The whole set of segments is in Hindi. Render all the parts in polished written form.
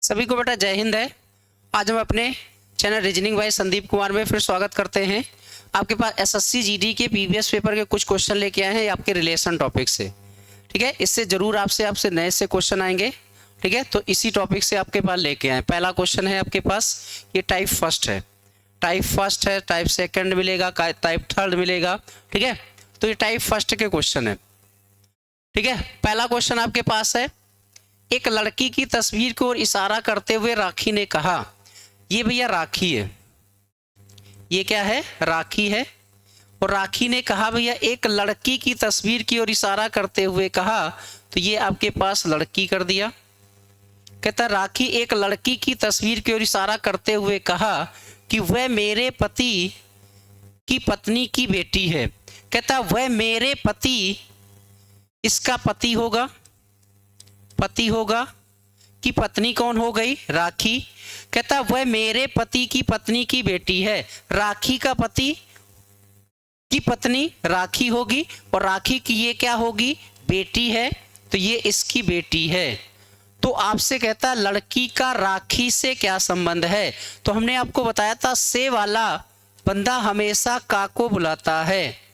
सभी को बेटा जय हिंद है। आज हम अपने channel reasoning bye Sandeep Kumar में फिर स्वागत करते हैं। आपके पास एसएससी जीडी के प्रीवियस पेपर के कुछ क्वेश्चन लेके आए हैं आपके रिलेशन टॉपिक से। ठीक है, इससे जरूर आपसे नए से क्वेश्चन आएंगे। ठीक है, तो इसी टॉपिक से आपके पास लेके आए। पहला क्वेश्चन है आपके पास, ये टाइप फर्स्ट है, टाइप सेकंड मिलेगा, टाइप थर्ड मिलेगा। ठीक है, तो ये टाइप फर्स्ट के क्वेश्चन है। ठीक है, पहला क्वेश्चन आपके पास है, एक लड़की की तस्वीर को इशारा करते हुए राखी ने कहा, ये भैया राखी है, ये क्या है, राखी है। और राखी ने कहा भैया एक लड़की की तस्वीर की ओर इशारा करते हुए कहा, तो ये आपके पास लड़की कर दिया। कहता राखी एक लड़की की तस्वीर की ओर इशारा करते हुए कहा कि वह मेरे पति की पत्नी की बेटी है। कहता वह मेरे पति, इसका पति होगा, पति होगा कि पत्नी कौन हो गई, राखी। कहता वह मेरे पति की पत्नी की बेटी है। राखी का पति की पत्नी राखी होगी और राखी की ये क्या होगी, बेटी है, तो ये इसकी बेटी है। तो आपसे कहता लड़की का राखी से क्या संबंध है। तो हमने आपको बताया था से वाला बंदा हमेशा का को बुलाता है,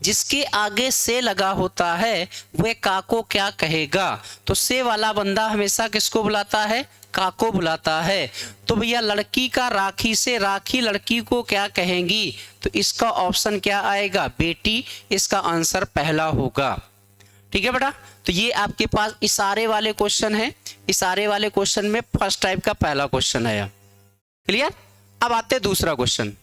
जिसके आगे से लगा होता है वह का को क्या कहेगा। तो से वाला बंदा हमेशा किसको बुलाता है, का को बुलाता है। तो भैया लड़की का राखी से राखी लड़की को क्या कहेंगी, तो इसका ऑप्शन क्या आएगा, बेटी। इसका आंसर पहला होगा। ठीक है बेटा, तो ये आपके पास इशारे वाले क्वेश्चन है। इशारे वाले क्वेश्चन में फर्स्ट टाइप का पहला क्वेश्चन है। क्लियर। अब आते हैं दूसरा क्वेश्चन।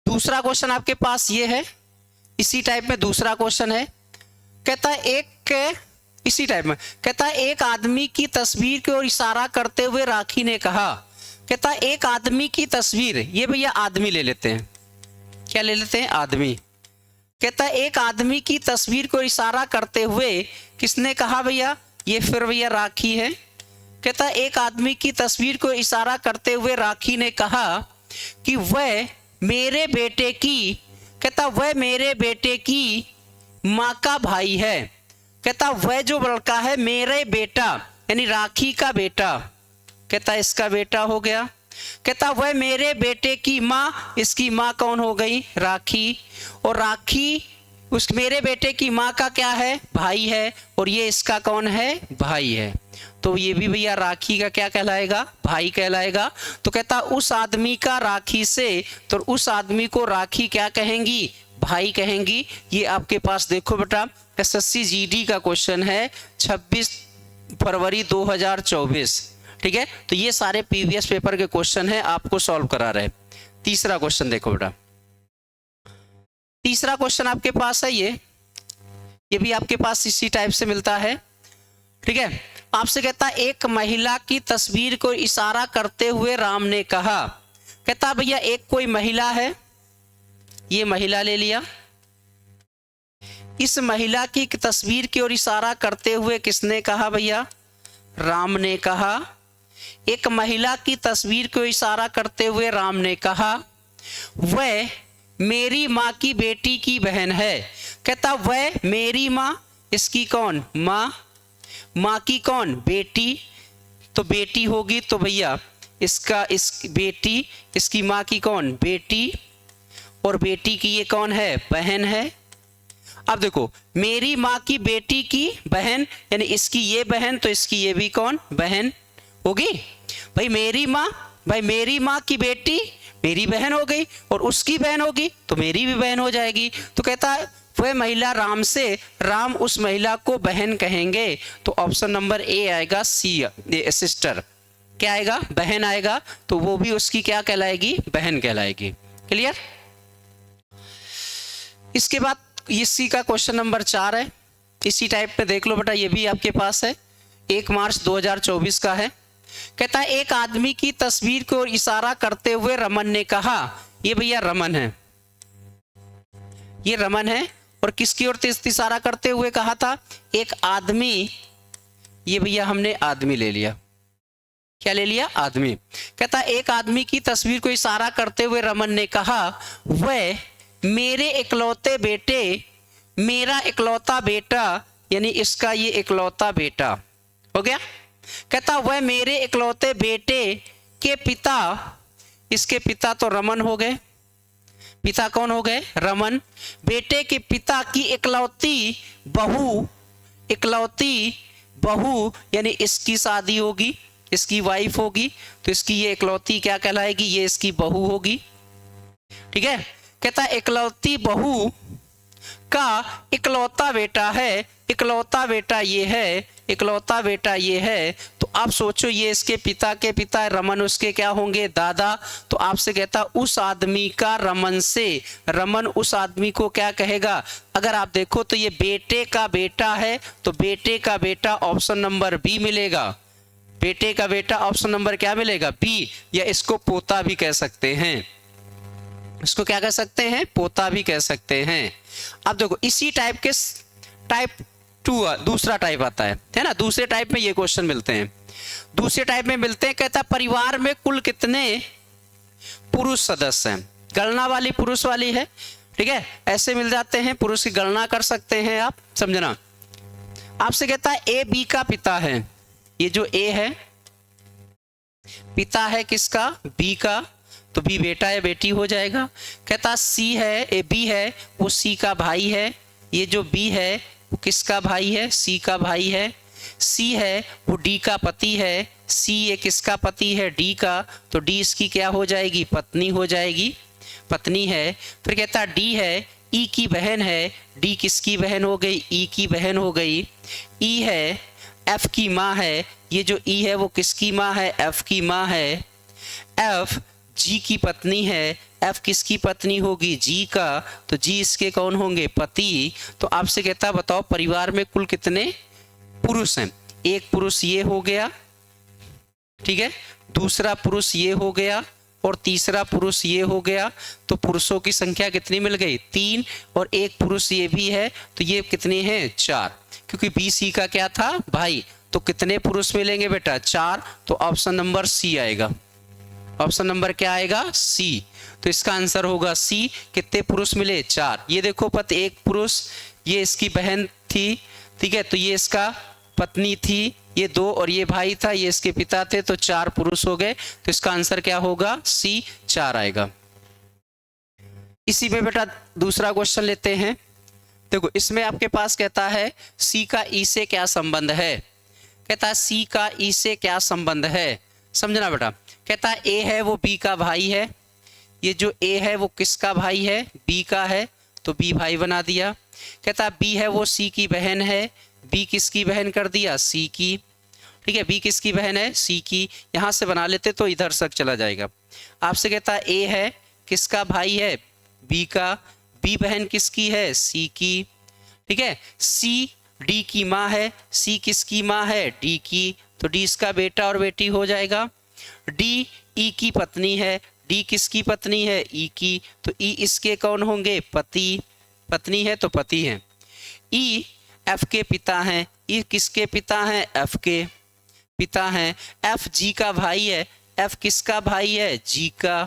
दूसरा क्वेश्चन आपके पास ये है, इसी टाइप में दूसरा क्वेश्चन है। कहता एक इसी टाइप में कहता एक आदमी की तस्वीर की ओर इशारा करते हुए राखी ने कहा। कहता एक आदमी की तस्वीर, ये भैया आदमी ले लेते हैं, क्या ले लेते हैं, आदमी। कहता एक आदमी की तस्वीर को इशारा करते हुए किसने कहा भैया, ये फिर भैया राखी है। कहता एक आदमी की तस्वीर को इशारा करते हुए राखी ने कहा कि वह मेरे बेटे की, कहता वह मेरे बेटे की माँ का भाई है। कहता वह जो लड़का है मेरे बेटा, यानी राखी का बेटा, कहता इसका बेटा हो गया। कहता वह मेरे बेटे की माँ, इसकी माँ कौन हो गई, राखी। और राखी उस मेरे बेटे की माँ का क्या है, भाई है, और ये इसका कौन है, भाई है। तो ये भी भैया राखी का क्या कहलाएगा, भाई कहलाएगा। तो कहता उस आदमी का राखी से, तो उस आदमी को राखी क्या कहेंगी, भाई कहेंगी। ये आपके पास देखो बेटा एसएससी जीडी का क्वेश्चन है 26 फरवरी 2024। ठीक है, तो ये सारे प्रीवियस पेपर के क्वेश्चन है, आपको सॉल्व करा रहे। तीसरा क्वेश्चन देखो बेटा, तीसरा क्वेश्चन आपके पास है ये भी आपके पास इसी टाइप से मिलता है। ठीक है, आपसे कहता एक महिला की तस्वीर को इशारा करते हुए राम ने कहा। कहता भैया एक कोई महिला है, ये महिला ले लिया। इस महिला की तस्वीर की ओर इशारा करते हुए किसने कहा भैया, राम ने कहा। एक महिला की तस्वीर को इशारा करते हुए राम ने कहा वह मेरी माँ की बेटी की बहन है। कहता वह मेरी माँ, इसकी कौन, माँ, माँ की कौन, बेटी, तो बेटी होगी, तो भैया इसका इस बेटी, इसकी माँ की कौन, बेटी, और बेटी की ये कौन है, बहन है। अब देखो मेरी माँ की बेटी की बहन, यानी इसकी ये बहन, तो इसकी ये भी कौन, बहन होगी। भाई मेरी माँ, भाई मेरी माँ की बेटी मेरी बहन हो गई, और उसकी बहन होगी तो मेरी भी बहन हो जाएगी। तो कहता है वह महिला राम से, राम उस महिला को बहन कहेंगे। तो ऑप्शन नंबर ए आएगा, सी, सिस्टर। क्या आएगा, बहन आएगा, तो वो भी उसकी क्या कहलाएगी, बहन कहलाएगी। क्लियर। इसके बाद इसी का क्वेश्चन नंबर 4 है, इसी टाइप में देख लो बेटा, ये भी आपके पास है, 1 मार्च 2024 का है। कहता है एक आदमी की तस्वीर को इशारा करते हुए रमन ने कहा, ये भैया रमन है, ये रमन है, और किसकी ओर इशारा करते हुए कहा था, एक आदमी, ये भैया हमने आदमी ले लिया, क्या ले लिया, आदमी। कहता एक आदमी की तस्वीर को इशारा करते हुए रमन ने कहा वह मेरे इकलौते बेटे, मेरा इकलौता बेटा यानी इसका ये इकलौता बेटा हो गया। कहता वह मेरे इकलौते बेटे के पिता, इसके पिता तो रमन हो गए, पिता कौन हो गए? रमन। बेटे के पिता की इकलौती बहू, इकलौती बहू यानी इसकी शादी होगी, इसकी वाइफ होगी, तो इसकी ये इकलौती क्या कहलाएगी? ये इसकी बहू होगी। ठीक है। कहता है इकलौती बहू का इकलौता बेटा है, इकलौता बेटा ये है, इकलौता बेटा ये है। तो आप सोचो ये इसके पिता के पिता, रमन उसके क्या होंगे? दादा। तो आपसे कहता उस आदमी का रमन से, रमन उस आदमी को क्या कहेगा? अगर आप देखो तो ये बेटे का बेटा है, तो बेटे का बेटा ऑप्शन नंबर बी मिलेगा। बेटे का बेटा ऑप्शन नंबर क्या मिलेगा? बी। या इसको पोता भी कह सकते हैं, इसको क्या कह सकते हैं? पोता भी कह सकते हैं। अब देखो इसी टाइप के टाइप 2 दूसरा टाइप आता है ना। दूसरे टाइप में ये क्वेश्चन मिलते हैं, दूसरे टाइप में मिलते हैं। कहता परिवार में कुल कितने पुरुष सदस्य हैं? गणना वाली पुरुष वाली है। ठीक है, ऐसे मिल जाते हैं, पुरुष की गणना कर सकते हैं आप, समझना। आपसे कहता है ए बी का पिता है, ये जो ए है पिता है किसका? बी का, तो बी बेटा है, बेटी हो जाएगा। कहता सी है, ए बी है वो सी का भाई है, ये जो बी है वो किसका भाई है? सी का भाई है। सी है वो डी का पति है, सी ये किसका पति है? डी का, तो डी इसकी क्या हो जाएगी? पत्नी हो जाएगी, पत्नी है। फिर कहता डी है ई की बहन है, डी किसकी बहन हो गई? ई की बहन हो गई। ई है एफ की माँ है, ये जो ई है वो किसकी माँ है? एफ की माँ है। एफ जी की पत्नी है, एफ किसकी पत्नी होगी? जी का, तो जी इसके कौन होंगे? पति। तो आपसे कहता बताओ परिवार में कुल कितने पुरुष हैं? एक पुरुष ये हो गया, ठीक है, दूसरा पुरुष ये हो गया और तीसरा पुरुष ये हो गया। तो पुरुषों की संख्या कितनी मिल गई? 3, और एक पुरुष ये भी है, तो ये कितने हैं? 4, क्योंकि बी सी का क्या था? भाई। तो कितने पुरुष मिलेंगे बेटा? 4। तो ऑप्शन नंबर सी आएगा, ऑप्शन नंबर क्या आएगा? सी। तो इसका आंसर होगा सी। कितने पुरुष मिले? 4। ये देखो पति एक पुरुष, ये इसकी बहन थी, ठीक है, तो ये इसका पत्नी थी, ये 2, और ये भाई था, ये इसके पिता थे, तो 4 पुरुष हो गए। तो इसका आंसर क्या होगा? सी, 4 आएगा। इसी में बेटा दूसरा क्वेश्चन लेते हैं। देखो इसमें आपके पास कहता है सी का ई से क्या संबंध है? कहता है सी का ई से क्या संबंध है, समझना बेटा। कहता है ए है वो बी का भाई है, ये जो ए है वो किसका भाई है? बी का है, तो बी भाई बना दिया। कहता है बी है वो सी की बहन है, बी किसकी बहन कर दिया? सी की। ठीक है, बी किसकी बहन है? सी की। यहाँ से बना लेते तो इधर तक चला जाएगा। आपसे कहता है ए है किसका भाई है? बी का, बी बहन किसकी है? सी की। ठीक है, सी डी की माँ है, सी किसकी माँ है? डी की, तो डी इसका बेटा और बेटी हो जाएगा। डी ई की पत्नी है, डी किसकी पत्नी है? ई की, तो ई इसके कौन होंगे? पति, पत्नी है तो पति है। ई एफ के पिता हैं, ई किसके पिता हैं? एफ के पिता हैं। एफ जी का भाई है, एफ किसका भाई है? जी का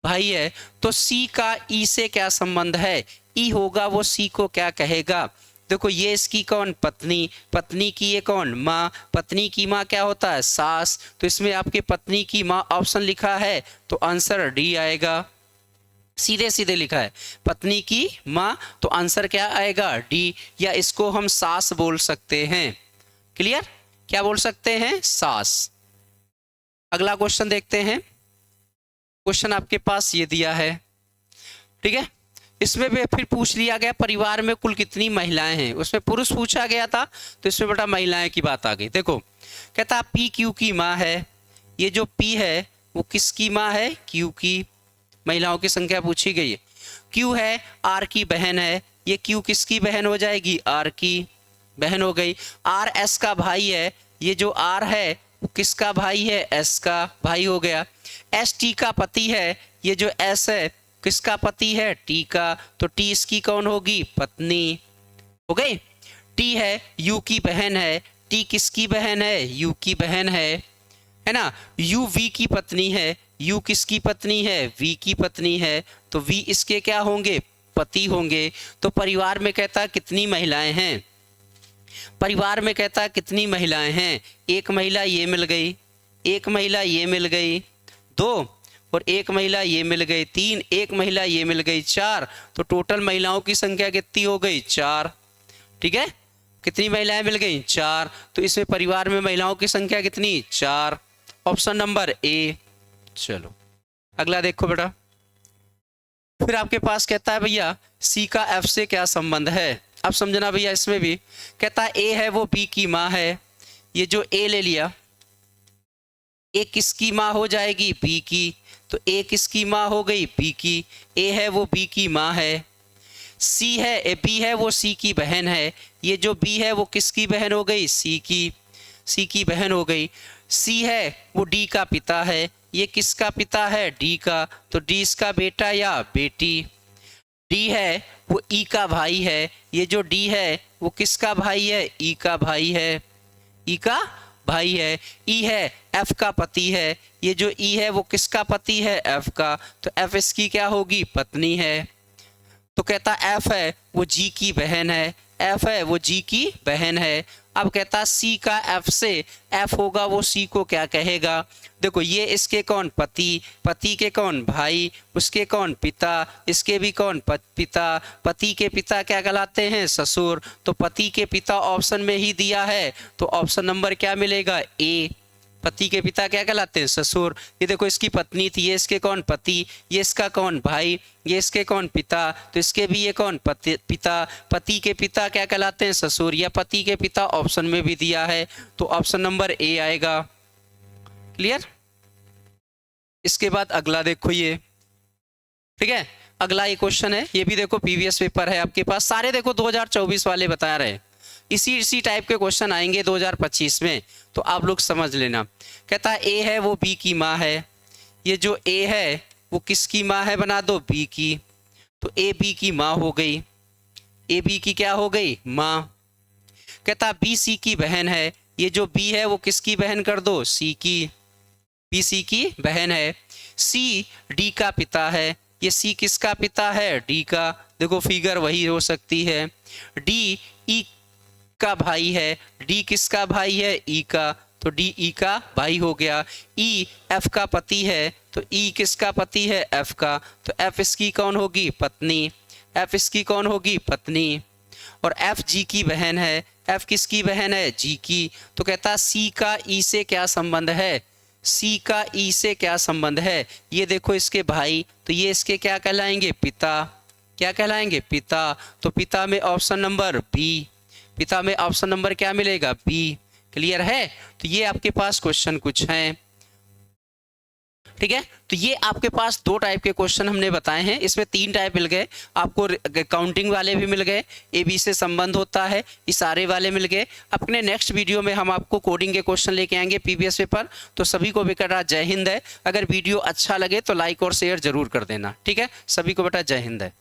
भाई है। तो सी का ई से क्या संबंध है? ई होगा वो सी को क्या कहेगा? देखो ये इसकी कौन? पत्नी, पत्नी की ये कौन? माँ, पत्नी की माँ क्या होता है? सास। तो इसमें आपके पत्नी की माँ ऑप्शन लिखा है, तो आंसर डी आएगा। सीधे सीधे लिखा है पत्नी की माँ, तो आंसर क्या आएगा? डी। या इसको हम सास बोल सकते हैं। क्लियर? क्या बोल सकते हैं? सास। अगला क्वेश्चन देखते हैं। क्वेश्चन आपके पास ये दिया है, ठीक है। इसमें भी फिर पूछ लिया गया परिवार में कुल कितनी महिलाएं हैं। उसमें पुरुष पूछा गया था, तो इसमें बेटा महिलाएं की बात आ गई। देखो कहता पी क्यू की माँ है, ये जो पी है वो किसकी माँ है? क्यू की। महिलाओं की संख्या पूछी गई है। क्यू है आर की बहन है, ये क्यू किसकी बहन हो जाएगी? आर की बहन हो गई। आर एस का भाई है, ये जो आर है वो किसका भाई है? एस का भाई हो गया। एस टी का पति है, ये जो एस है किसका पति है? टी का, तो टी इसकी कौन होगी? पत्नी हो गई। टी है यू की बहन है, टी किसकी बहन है? यू की बहन है ना। यू वी की पत्नी है, यू किसकी पत्नी है? वी की पत्नी है, तो वी इसके क्या होंगे? पति होंगे। तो परिवार में कहता कितनी महिलाएं हैं? परिवार में कहता है कितनी महिलाएं हैं, एक महिला ये मिल गई, एक महिला ये मिल गई, 2 और एक महिला ये मिल गई, 3, एक महिला ये मिल गई, 4। तो टोटल महिलाओं की संख्या कितनी हो गई, 4। ठीक है, कितनी महिलाएं मिल गई, 4। तो इसमें परिवार में महिलाओं की संख्या कितनी, 4। Option number A. चलो अगला देखो बेटा, फिर आपके पास कहता है भैया सी का एफ से क्या संबंध है। अब समझना भैया, इसमें भी कहता है ए है वो बी की माँ है, ये जो ए ले लिया, ए किसकी माँ हो जाएगी, बी की, तो ए किसकी माँ हो गई, बी की, ए है वो बी की माँ है। सी है, बी है वो सी की बहन है, ये जो बी है वो किसकी बहन हो गई, सी की बहन हो गई। सी है वो डी का पिता है, ये किसका पिता है, डी का, तो डी इसका बेटा या बेटी। डी है वो ई का भाई है, ये जो डी है वो किसका भाई है, ई का भाई है, ई का भाई है। ई है एफ का पति है, ये जो ई है वो किसका पति है, एफ का, तो एफ इसकी क्या होगी, पत्नी है। तो कहता एफ है वो जी की बहन है, एफ है वो जी की बहन है। अब कहता सी का एफ से एफ होगा वो सी को क्या कहेगा, देखो ये इसके कौन, पति, पति के कौन, भाई, उसके कौन, पिता, इसके भी कौन, पिता, पति के पिता क्या कहलाते हैं, ससुर। तो पति के पिता ऑप्शन में ही दिया है, तो ऑप्शन नंबर क्या मिलेगा, ए। पति के पिता क्या कहलाते हैं, ससुर। ये देखो इसकी पत्नी थी, ये इसके कौन, पति, ये इसका कौन, भाई, ये इसके कौन, पिता, तो इसके भी ये कौन, पिता। पति के पिता क्या कहलाते हैं, ससुर, या पति के पिता ऑप्शन में भी दिया है, तो ऑप्शन नंबर ए आएगा। क्लियर। इसके बाद अगला देखो ये, ठीक है, अगला ये क्वेश्चन है, ये भी देखो प्रीवियस पेपर है आपके पास, सारे देखो 2024 वाले बता रहे हैं, इसी टाइप के क्वेश्चन आएंगे 2025 में, तो आप लोग समझ लेना। कहता है ए है वो बी की माँ है, ये जो ए है वो किसकी माँ है, बना दो बी की, तो ए बी की माँ हो गई, ए बी की क्या हो गई, माँ। कहता बी सी की बहन है, ये जो बी है वो किसकी बहन कर दो, सी की, बी सी की बहन है। सी डी का पिता है, ये सी किसका पिता है, डी का, देखो फिगर वही हो सकती है। डी ई का भाई है, डी किसका भाई है, ई का, तो डी ई का भाई हो गया। ई एफ का पति है, तो ई किसका पति है, एफ का, तो एफ इसकी कौन होगी, पत्नी, एफ इसकी कौन होगी, पत्नी। और एफ जी की बहन है, एफ किसकी बहन है, जी की, तो कहता सी का ई से क्या संबंध है, सी का ई से क्या संबंध है, ये देखो इसके भाई, तो ये इसके क्या कहलाएंगे, पिता, क्या कहलाएंगे, पिता। तो पिता में ऑप्शन नंबर बी, पिता में ऑप्शन नंबर क्या मिलेगा, बी। क्लियर है। तो ये आपके पास क्वेश्चन कुछ हैं, ठीक है। तो ये आपके पास 2 टाइप के क्वेश्चन हमने बताए हैं, इसमें 3 टाइप मिल गए आपको, काउंटिंग वाले भी मिल गए, ए बी से संबंध होता है, इशारे वाले मिल गए। अपने नेक्स्ट वीडियो में हम आपको कोडिंग के क्वेश्चन लेके आएंगे प्रीवियस पेपर। तो सभी को बेटा जय हिंद है। अगर वीडियो अच्छा लगे तो लाइक और शेयर जरूर कर देना, ठीक है। सभी को बेटा जय हिंद है।